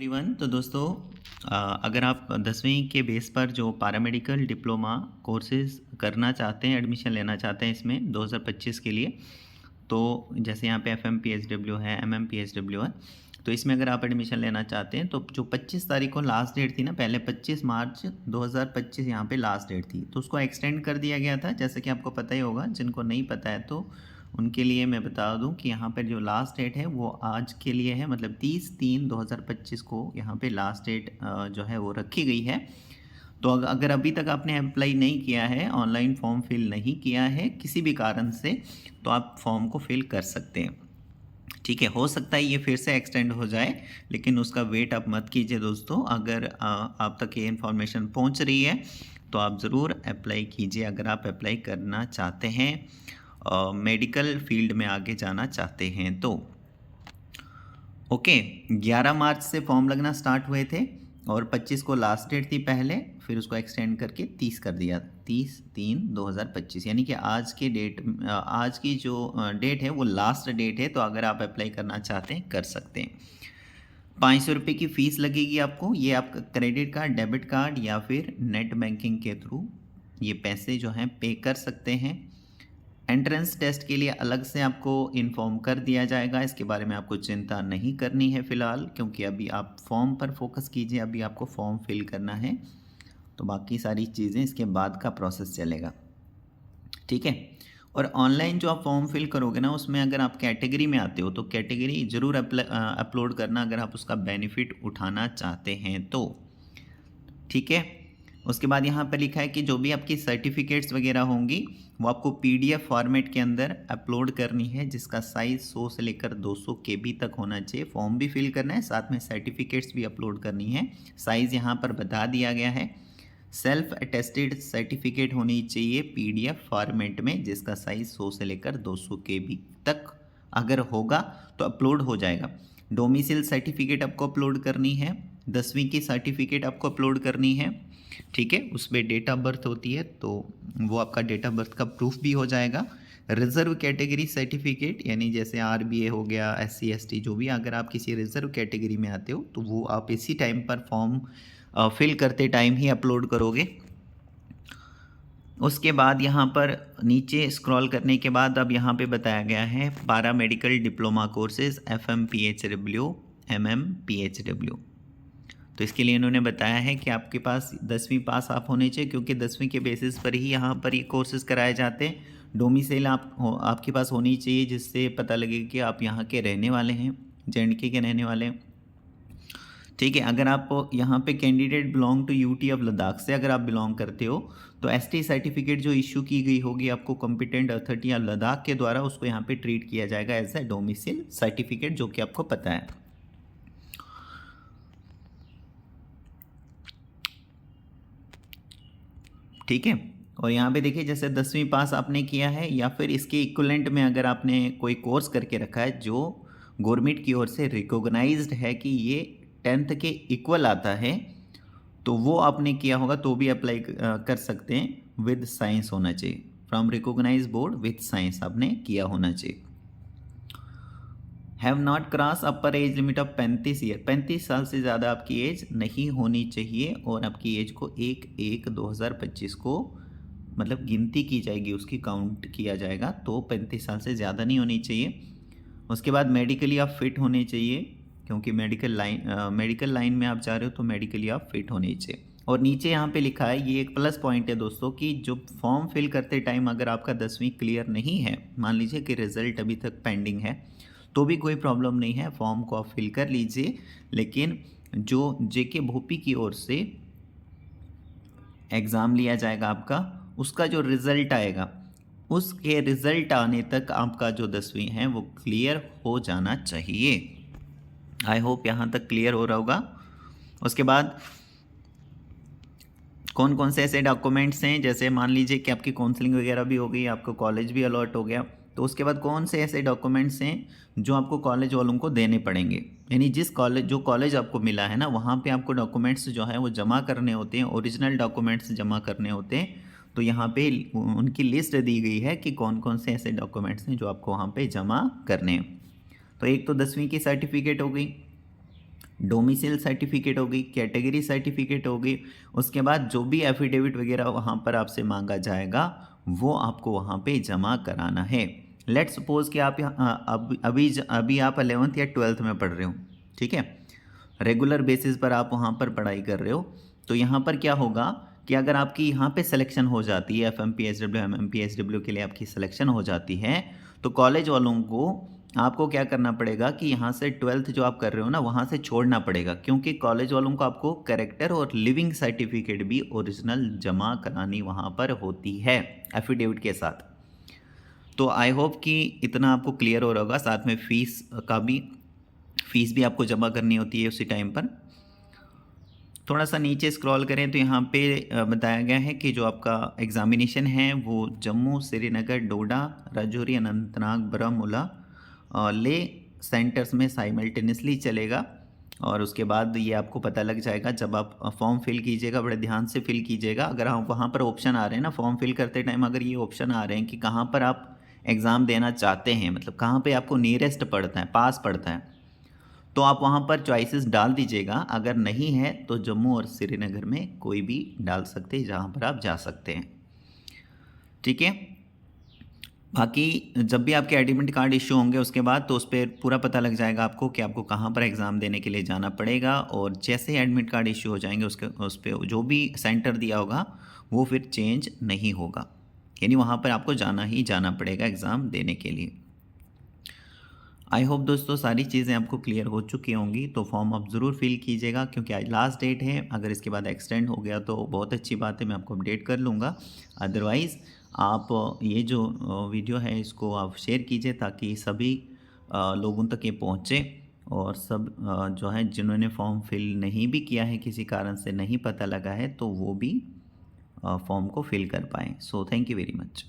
Everyone. तो दोस्तों, अगर आप 10वीं के बेस पर जो पैरामेडिकल डिप्लोमा कोर्सेज़ करना चाहते हैं, एडमिशन लेना चाहते हैं इसमें 2025 के लिए, तो जैसे यहाँ पे एफएम पीएचडब्ल्यू है, एमएम पीएचडब्ल्यू है, तो इसमें अगर आप एडमिशन लेना चाहते हैं तो जो 25 तारीख को लास्ट डेट थी ना, पहले 25 मार्च 2025 यहाँ पे लास्ट डेट थी, तो उसको एक्सटेंड कर दिया गया था। जैसे कि आपको पता ही होगा, जिनको नहीं पता है तो उनके लिए मैं बता दूं कि यहाँ पर जो लास्ट डेट है वो आज के लिए है, मतलब 30/3/2025 को यहाँ पे लास्ट डेट जो है वो रखी गई है। तो अगर अभी तक आपने अप्लाई नहीं किया है, ऑनलाइन फॉर्म फिल नहीं किया है किसी भी कारण से, तो आप फॉर्म को फिल कर सकते हैं। ठीक है, हो सकता है ये फिर से एक्सटेंड हो जाए, लेकिन उसका वेट आप मत कीजिए दोस्तों। अगर आप तक ये इन्फॉर्मेशन पहुंच रही है तो आप ज़रूर अप्लाई कीजिए, अगर आप अप्लाई करना चाहते हैं, मेडिकल फील्ड में आगे जाना चाहते हैं तो। ओके, 11 मार्च से फॉर्म लगना स्टार्ट हुए थे और 25 को लास्ट डेट थी पहले, फिर उसको एक्सटेंड करके 30 कर दिया, 30/3/2025, यानी कि आज के डेट, आज की जो डेट है वो लास्ट डेट है। तो अगर आप अप्लाई करना चाहते हैं कर सकते हैं। 500 रुपये की फ़ीस लगेगी आपको। ये आपका क्रेडिट कार्ड, डेबिट कार्ड या फिर नेट बैंकिंग के थ्रू ये पैसे जो हैं पे कर सकते हैं। एंट्रेंस टेस्ट के लिए अलग से आपको इन्फॉर्म कर दिया जाएगा, इसके बारे में आपको चिंता नहीं करनी है फ़िलहाल, क्योंकि अभी आप फॉर्म पर फोकस कीजिए, अभी आपको फॉर्म फिल करना है, तो बाकी सारी चीज़ें इसके बाद का प्रोसेस चलेगा। ठीक है, और ऑनलाइन जो आप फॉर्म फिल करोगे ना, उसमें अगर आप कैटेगरी में आते हो तो कैटेगरी ज़रूर अपलोड करना, अगर आप उसका बेनिफिट उठाना चाहते हैं तो। ठीक है, उसके बाद यहाँ पर लिखा है कि जो भी आपकी सर्टिफिकेट्स वगैरह होंगी वो आपको पीडीएफ फॉर्मेट के अंदर अपलोड करनी है, जिसका साइज़ 100 से लेकर 200 केबी तक होना चाहिए। फॉर्म भी फिल करना है, साथ में सर्टिफिकेट्स भी अपलोड करनी है। साइज़ यहाँ पर बता दिया गया है। सेल्फ अटेस्टेड सर्टिफिकेट होनी चाहिए पीडीएफ फॉर्मेट में, जिसका साइज़ 100 से लेकर 200 केबी तक अगर होगा तो अपलोड हो जाएगा। डोमिसाइल सर्टिफिकेट आपको अपलोड करनी है। 10वीं की सर्टिफिकेट आपको अपलोड करनी है। ठीक है, उसमें डेट ऑफ बर्थ होती है, तो वो आपका डेट ऑफ बर्थ का प्रूफ भी हो जाएगा। रिजर्व कैटेगरी सर्टिफिकेट, यानी जैसे आरबीए हो गया, एससी एसटी, जो भी, अगर आप किसी रिजर्व कैटेगरी में आते हो तो वो आप इसी टाइम पर फॉर्म फिल करते टाइम ही अपलोड करोगे। उसके बाद यहाँ पर नीचे स्क्रॉल करने के बाद अब यहाँ पे बताया गया है para medical diploma courses, FM PHW, MM PHW. तो इसके लिए इन्होंने बताया है कि आपके पास 10वीं पास आप होने चाहिए, क्योंकि 10वीं के बेसिस पर ही यहाँ पर ये कोर्सेज कराए जाते हैं। डोमिसाइल आपके पास होनी चाहिए, जिससे पता लगे कि आप यहाँ के रहने वाले हैं, जेएंडके के रहने वाले हैं। ठीक है, अगर आप यहाँ पे candidate belong to UT of Ladakh से अगर आप बिलोंग करते हो तो एसटी सर्टिफिकेट जो इशू की गई होगी आपको कॉम्पिटेंट अथॉरिटी ऑफ लद्दाख के द्वारा, उसको यहाँ पे ट्रीट किया जाएगा एज ए डोमिसाइल सर्टिफिकेट, जो कि आपको पता है। ठीक है, और यहाँ पे देखिए, जैसे 10वीं पास आपने किया है या फिर इसके इक्विवेलेंट में अगर आपने कोई कोर्स करके रखा है जो गवर्नमेंट की ओर से रिकॉग्नाइज्ड है कि ये 10th के इक्वल आता है, तो वो आपने किया होगा तो भी अप्लाई कर सकते हैं। विद साइंस होना चाहिए, from recognise board with science आपने किया होना चाहिए। Have not cross upper age limit of 35 year, 35 साल से ज़्यादा आपकी एज नहीं होनी चाहिए, और आपकी एज को 1/1/2025 को मतलब गिनती की जाएगी, उसकी काउंट किया जाएगा, तो 35 साल से ज़्यादा नहीं होनी चाहिए। उसके बाद मेडिकली आप फिट होने चाहिए, क्योंकि मेडिकल लाइन में आप जा रहे हो तो मेडिकली आप फिट होने चाहिए। और नीचे यहाँ पे लिखा है, ये एक प्लस पॉइंट है दोस्तों, कि जो फॉर्म फिल करते टाइम अगर आपका 10वीं क्लियर नहीं है, मान लीजिए कि रिजल्ट अभी तक पेंडिंग है, तो भी कोई प्रॉब्लम नहीं है, फॉर्म को आप फिल कर लीजिए। लेकिन जो जेके भोपी की ओर से एग्ज़ाम लिया जाएगा आपका, उसका जो रिज़ल्ट आएगा, उसके रिज़ल्ट आने तक आपका जो 10वीं है वो क्लियर हो जाना चाहिए। आई होप यहाँ तक क्लियर हो रहा होगा। उसके बाद कौन कौन से ऐसे डॉक्यूमेंट्स हैं, जैसे मान लीजिए कि आपकी काउंसलिंग वगैरह भी हो गई, आपको कॉलेज भी अलॉट हो गया, तो उसके बाद कौन से ऐसे डॉक्यूमेंट्स हैं जो आपको कॉलेज वालों को देने पड़ेंगे, यानी जो कॉलेज आपको मिला है ना, वहाँ पे आपको डॉक्यूमेंट्स जो है वो जमा करने होते हैं, ओरिजिनल डॉक्यूमेंट्स जमा करने होते हैं। तो यहाँ पे उनकी लिस्ट दी गई है कि कौन कौन से ऐसे डॉक्यूमेंट्स हैं जो आपको वहाँ पे जमा करने हैं। तो एक तो 10वीं की सर्टिफिकेट हो गई, डोमिसाइल सर्टिफिकेट होगी, कैटेगरी सर्टिफिकेट होगी, उसके बाद जो भी एफिडेविट वगैरह वहाँ पर आपसे मांगा जाएगा वो आपको वहाँ पे जमा कराना है। लेट्स सपोज कि आप अभी आप 11th या 12th में पढ़ रहे हो, ठीक है, रेगुलर बेसिस पर आप वहाँ पर पढ़ाई कर रहे हो। तो यहाँ पर क्या होगा कि अगर आपकी यहाँ पे सिलेक्शन हो जाती है, FMP SW MMP SW के लिए आपकी सिलेक्शन हो जाती है, तो कॉलेज वालों को आपको क्या करना पड़ेगा कि यहाँ से 12th जो आप कर रहे हो ना वहाँ से छोड़ना पड़ेगा, क्योंकि कॉलेज वालों को आपको कैरेक्टर और लिविंग सर्टिफिकेट भी ओरिजिनल जमा करानी वहाँ पर होती है एफिडेविट के साथ। तो आई होप कि इतना आपको क्लियर हो रहा होगा। साथ में फ़ीस भी आपको जमा करनी होती है उसी टाइम पर। थोड़ा सा नीचे स्क्रॉल करें तो यहाँ पे बताया गया है कि जो आपका एग्ज़ामिनेशन है वो जम्मू, श्रीनगर, डोडा, राजौरी, अनंतनाग, बारामूला ले सेंटर्स में साइमल्टेनियसली चलेगा। और उसके बाद ये आपको पता लग जाएगा जब आप फॉर्म फिल कीजिएगा, बड़े ध्यान से फिल कीजिएगा। अगर आप वहाँ पर ऑप्शन आ रहे हैं ना फॉर्म फिल करते टाइम, अगर ये ऑप्शन आ रहे हैं कि कहाँ पर आप एग्ज़ाम देना चाहते हैं, मतलब कहाँ पे आपको नियरेस्ट पड़ता है, पास पड़ता है, तो आप वहाँ पर चॉइसेस डाल दीजिएगा। अगर नहीं है तो जम्मू और श्रीनगर में कोई भी डाल सकते हैं जहाँ पर आप जा सकते हैं, ठीक है। बाकी जब भी आपके एडमिट कार्ड इशू होंगे उसके बाद तो उस पर पूरा पता लग जाएगा आपको कि आपको कहाँ पर एग्ज़ाम देने के लिए जाना पड़ेगा। और जैसे एडमिट कार्ड इशू हो जाएंगे उस पर जो भी सेंटर दिया होगा वो फिर चेंज नहीं होगा, यानी वहाँ पर आपको जाना ही जाना पड़ेगा एग्ज़ाम देने के लिए। आई होप दोस्तों सारी चीज़ें आपको क्लियर हो चुकी होंगी। तो फॉर्म आप ज़रूर फिल कीजिएगा क्योंकि आज लास्ट डेट है। अगर इसके बाद एक्सटेंड हो गया तो बहुत अच्छी बात है, मैं आपको अपडेट कर लूँगा। अदरवाइज़ आप ये जो वीडियो है इसको आप शेयर कीजिए ताकि सभी लोगों तक ये पहुँचे और सब जो है जिन्होंने फॉर्म फिल नहीं भी किया है, किसी कारण से नहीं पता लगा है, तो वो भी फॉर्म को फिल कर पाएँ। So thank you very much.